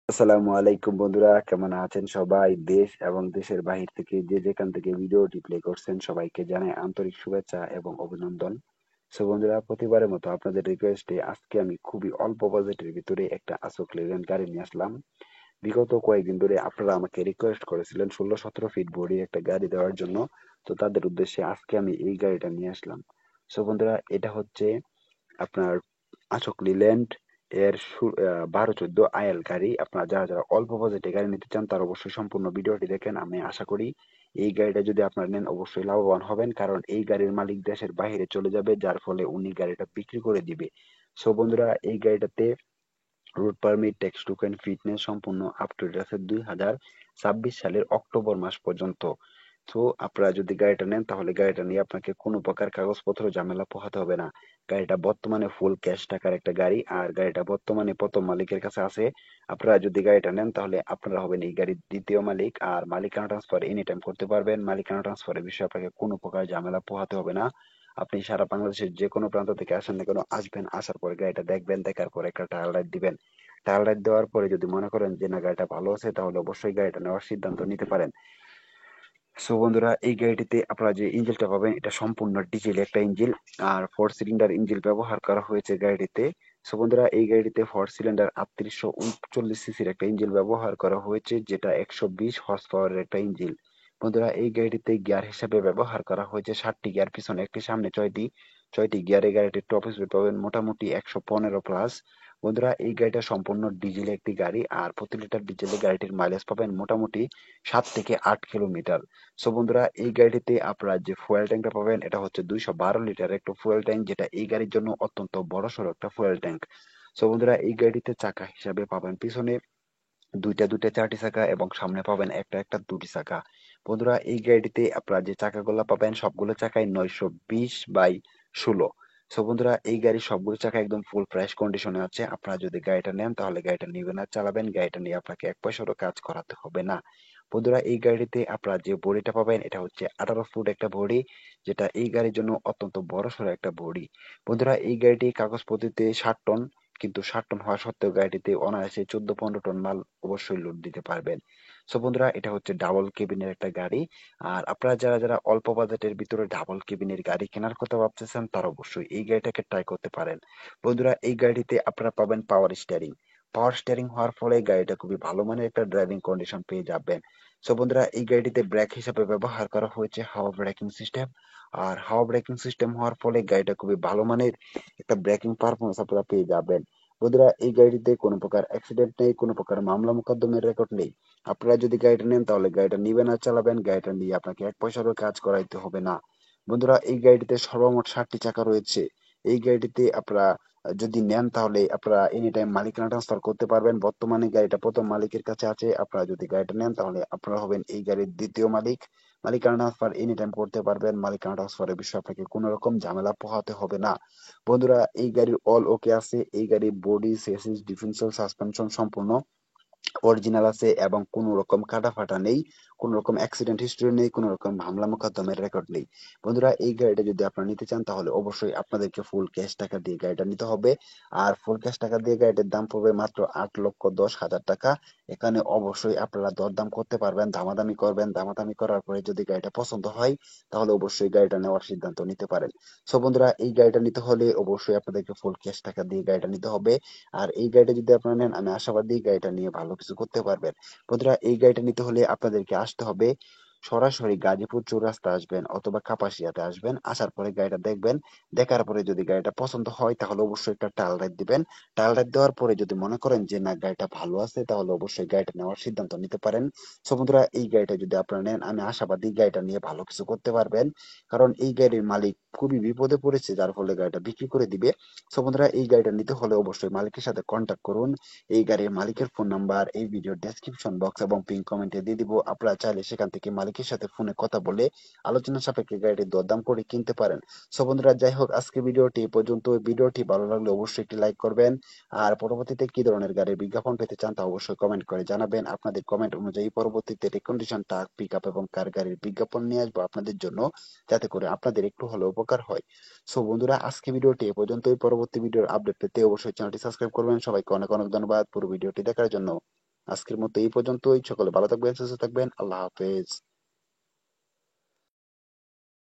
আসসালামু আলাইকুম বন্ধুরা, কেমন আছেন সবাই? দেশ এবং দেশের বাহির থেকে যে যেখান থেকে ভিডিওটি প্লে করছেন সবাইকে জানাই আন্তরিক শুভেচ্ছা এবং অভিনন্দন। সো বন্ধুরা, প্রতিবারের মতো আপনাদের রিকোয়েস্টে আজকে আমি খুবই অল্প বাজেটের ভিতরে একটা আসক লিজেন্ড গাড়ি নিয়ে আসলাম। বিগত কয়েকদিন ধরে আপনারা আমাকে রিকোয়েস্ট করেছিলেন 16-17 ফিট বডি একটা গাড়ি দেওয়ার জন্য। তো তাদের উদ্দেশ্যে আজকে আমি এই গাড়িটা নিয়ে আসলাম। সো বন্ধুরা, এটা হচ্ছে আপনার আশোক লিল্যান্ড এর 12-14 আইএল গাড়ি। আপনারা যারা যারা অল্প বাজেটে গাড়ি নিতে চান তারা অবশ্যই সম্পূর্ণ ভিডিওটি দেখেন। আমি আশা করি এই গাড়িটা যদি আপনারা নেন অবশ্যই লাভবান হবেন, কারণ এই গাড়ির মালিক দেশের বাইরে চলে যাবে, যার ফলে উনি গাড়িটা বিক্রি করে দিবে। সো বন্ধুরা, এই গাড়িটাতে route permit, tax token, fitness সম্পূর্ণ আপ টু ডেট আছে 2026 সালের অক্টোবর মাস পর্যন্ত। তো আপনারা যদি গাড়িটা নেন তাহলে গাড়িটা নিয়ে আপনাকে কোনো প্রকার কাগজপত্র ঝামেলা পোহাতে হবে না। গাড়িটা বর্তমানে ফুল ক্যাশ টাকার একটা গাড়ি, আর গাড়িটা বর্তমানে প্রথম মালিকের কাছে আছে। আপনারা যদি গাড়িটা নেন তাহলে আপনারা হবেন এই গাড়ির দ্বিতীয় মালিক, আর মালিকানা ট্রান্সফার এনি টাইম করতে পারবেন। মালিকানা ট্রান্সফারের বিষয়ে আপনাকে কোনো প্রকার ঝামেলা পোহাতে হবে না। আপনি সারা বাংলাদেশের যে কোনো প্রান্ত থেকে আসেন না কেন, আসবেন, আসার পরে গাড়িটা দেখবেন, দেখার পরে একটা ট্রায়াল রাইড দিবেন। ট্রায়াল রাইড দেওয়ার পরে যদি মনে করেন যে না গাড়িটা ভালো আছে তাহলে অবশ্যই গাড়িটা নেওয়ার সিদ্ধান্ত নিতে পারেন। সো বন্ধুরা, এই গাড়িটিতে আপনারা যে ইঞ্জিনটা পাবেন এটা সম্পূর্ণ ডিজেল একটা ইঞ্জিন, আর 4 সিলিন্ডার ইঞ্জিন ব্যবহার করা হয়েছে গাড়িটিতে। সো বন্ধুরা, এই গাড়িটিতে 4 সিলিন্ডার 3839 সিসির একটা ইঞ্জিন ব্যবহার করা হয়েছে, যেটা 120 হর্স পাওয়ারের একটা ইঞ্জিন। বন্ধুরা, এই গাড়িটিতে গিয়ার হিসাবে ব্যবহার করা হয়েছে 7টি গিয়ার, পিছনে একটি, সামনে 6টি গিয়ারে গাড়িটির টপ স্পিড পাবেন মোটামুটি 115+। বন্ধুরা, এই গাড়িটা সম্পূর্ণ ডিজেল একটি গাড়ি, আর প্রতি লিটার ডিজেলে গাড়িটির মাইলেজ পাবেন মোটামুটি 7 থেকে 8 কিলোমিটার। সো বন্ধুরা, এই গাড়িটিতে আপনারা যে ফুয়েল ট্যাঙ্কটা পাবেন এটা হচ্ছে 212 লিটার একটা ফুয়েল ট্যাঙ্ক, যেটা এই গাড়ির জন্য অত্যন্ত বড় সড়ো একটা ফুয়েল ট্যাঙ্ক। সো বন্ধুরা, এই গাড়িটিতে চাকা হিসাবে পাবেন পিছনে দুইটা দুইটা 4টি চাকা, এবং সামনে পাবেন একটা একটা 2টি চাকা। বন্ধুরা, এই গাড়িটিতে আপনারা যে চাকাগুলো পাবেন সবগুলো চাকাই 920/16। সো বন্ধুরা, এই গাড়ির সবগুলো চাকা একদম ফুল ফ্রেশ কন্ডিশনে আছে। আপনারা যদি গাড়িটা নেন তাহলে গাড়িটা নিবেন আর চালাবেন, গাড়িটা নিয়ে আপনাকে এক পয়সারও কাজ করাতে হবে না। বন্ধুরা, এই গাড়িতে আপনারা যে বডিটা পাবেন এটা হচ্ছে 18 ফুট একটা বডি, যেটা এই গাড়ির জন্য অত্যন্ত বড় সড়ো একটা বডি। বন্ধুরা, এই গাড়িটি কাগজপত্রিতে 60 টন, কিন্তু 60 টন হওয়া সত্ত্বেও গাড়িটিতে অনায়াসে 14-15 টন মাল অবশ্যই লোড দিতে পারবেন। সো বন্ধুরা, এটা হচ্ছে ডাবল কেবিনের একটা গাড়ি। আর আপনারা যারা যারা অল্প বাজেটের ভিতরে ডাবল কেবিনের গাড়ি কেনার কথা ভাবতেছেন তারা অবশ্যই এই গাড়িটাকে ট্রাই করতে পারেন। বন্ধুরা, এই গাড়িতে আপনারা পাবেন পাওয়ার স্টিয়ারিং। পাওয়ার স্টিয়ারিং হওয়ার ফলে গাড়িটা খুবই ভালো মানের একটা ড্রাইভিং কন্ডিশন পেয়ে যাবেন। সো বন্ধুরা, এই গাড়িটিতে ব্রেক হিসাবে ব্যবহার করা হয়েছে হাওয়া ব্রেকিং সিস্টেম। আর হাওয়া ব্রেকিং সিস্টেম হওয়ার ফলে গাড়িটা খুবই ভালো মানের একটা ব্রেকিং পারফরমেন্স আপনারা পেয়ে যাবেন। বন্ধুরা, এই গাড়িতে কোনো প্রকার অ্যাক্সিডেন্ট নেই, কোনো প্রকার মামলা মোকদ্দমের রেকর্ড নেই। আপনারা যদি গাড়িটা নেন তাহলে গাড়িটা নিবেন আর চালাবেন, গাড়িটা নিয়ে আপনাকে এক পয়সারও কাজ করাইতে হবে না। বন্ধুরা, এই গাড়িটিতে সর্বমোট 60টি চাকা রয়েছে। এই গাড়িটিতে আপনারা যদি নেন তাহলে আপনারা এনি টাইম মালিকানা ট্রান্সফার করতে পারবেন। বর্তমানে গাড়িটা প্রথম মালিকের কাছে আছে। আপনারা যদি গাড়িটা নেন তাহলে আপনারা হবেন এই গাড়ির দ্বিতীয় মালিক। মালিকানা ট্রান্সফার এনি টাইম করতে পারবেন। মালিকানা ট্রান্সফারের বিষয়ে আপনাকে কোনো রকম ঝামেলা পোহাতে হবে না। বন্ধুরা, এই গাড়ির অল ওকে আছে। এই গাড়ির বডি, চেসিস, ডিফারেন্সিয়াল সাসপেনশন সম্পূর্ণ অরিজিনাল আছে, এবং কোনো রকম কাটা ফাটা নেই, কোনো রকম অ্যাক্সিডেন্ট হিস্টরি নেই, কোনো রকম মামলা মোকদ্দমের রেকর্ড নেই। বন্ধুরা, এই গাড়িটা যদি আপনারা নিতে চান তাহলে অবশ্যই আপনাদেরকে ফুল ক্যাশ টাকা দিয়ে গাড়িটা নিতে হবে। আর ফুল ক্যাশ টাকা দিয়ে গাড়িটার দাম পড়বে মাত্র 8,10,000 টাকা। এখানে অবশ্যই আপনারা দরদাম করতে পারবেন, দামাদামি করবেন। দামাদামি করার পরে যদি গাড়িটা পছন্দ হয় তাহলে অবশ্যই গাড়িটা নেওয়ার সিদ্ধান্ত নিতে পারেন। সো বন্ধুরা, এই গাড়িটা নিতে হলে অবশ্যই আপনাদেরকে ফুল ক্যাশ টাকা দিয়ে গাড়িটা নিতে হবে। আর এই গাড়িটা যদি আপনারা নেন আমি আশাবাদী গাড়িটা নিয়ে ভালো কিছু করতে পারবেন। বন্ধুরা, এই গাড়িটা নিতে হলে আপনাদেরকে আসতে হবে সরাসরি গাজীপুর চৌরাস্তা আসবেন অথবা কাপাসিয়াতে আসবেন। আসার পরে গাড়িটা দেখবেন, দেখার পরে যদি গাড়িটা পছন্দ হয় তাহলে অবশ্যই একটা ট্রায়াল রাইড দিবেন। ট্রায়াল রাইড দেওয়ার পরে যদি মনে করেন যে না গাড়িটা ভালো আছে তাহলে অবশ্যই গাড়িটা নেওয়ার সিদ্ধান্ত নিতে পারেন। সো বন্ধুরা, এই গাড়িটা যদি আপনারা নেন আমি আশাবাদী গাড়িটা নিয়ে ভালো কিছু করতে পারবেন, কারণ এই গাড়ির মালিক খুবই বিপদে পড়েছে, যার ফলে গাড়িটা বিক্রি করে দিবে। সো বন্ধুরা, এই গাড়িটা নিতে হলে অবশ্যই মালিকের সাথে কন্ট্যাক্ট করুন। এই গাড়ির মালিকের ফোন নাম্বার এই ভিডিওর ডেসক্রিপশন বক্স এবং পিন কমেন্টে দিয়ে দিব। আপনারা চাইলে সেখান থেকে মালিকের সাথে ফোনে কথা বলে আলোচনা সাপেক্ষে গাড়িটির দরদাম করে কিনতে পারেন। সো বন্ধুরা, যাই হোক, আজকে ভিডিওটি এই পর্যন্ত। ভিডিওটি ভালো লাগলে অবশ্যই একটি লাইক করবেন। আর পরবর্তীতে কি ধরনের গাড়ির বিজ্ঞাপন পেতে চান তা অবশ্যই কমেন্ট করে জানাবেন। আপনাদের কমেন্ট অনুযায়ী পরবর্তীতে রিকন্ডিশন ট্রাক, পিক আপ এবং কার গাড়ির বিজ্ঞাপন নিয়ে আসবো আপনাদের জন্য, যাতে করে আপনাদের একটু হলেও উপকার হয়। সো বন্ধুরা, আজকে ভিডিওটি এ পর্যন্তই। পরবর্তী ভিডিওর আপডেট পেতে অবশ্যই চ্যানেলটি সাবস্ক্রাইব করবেন। সবাইকে অনেক অনেক ধন্যবাদ পুরো ভিডিওটি দেখার জন্য। আজকের মতো এই পর্যন্তই। সকলে ভালো থাকবেন, সুস্থ থাকবেন। আল্লাহ হাফেজ।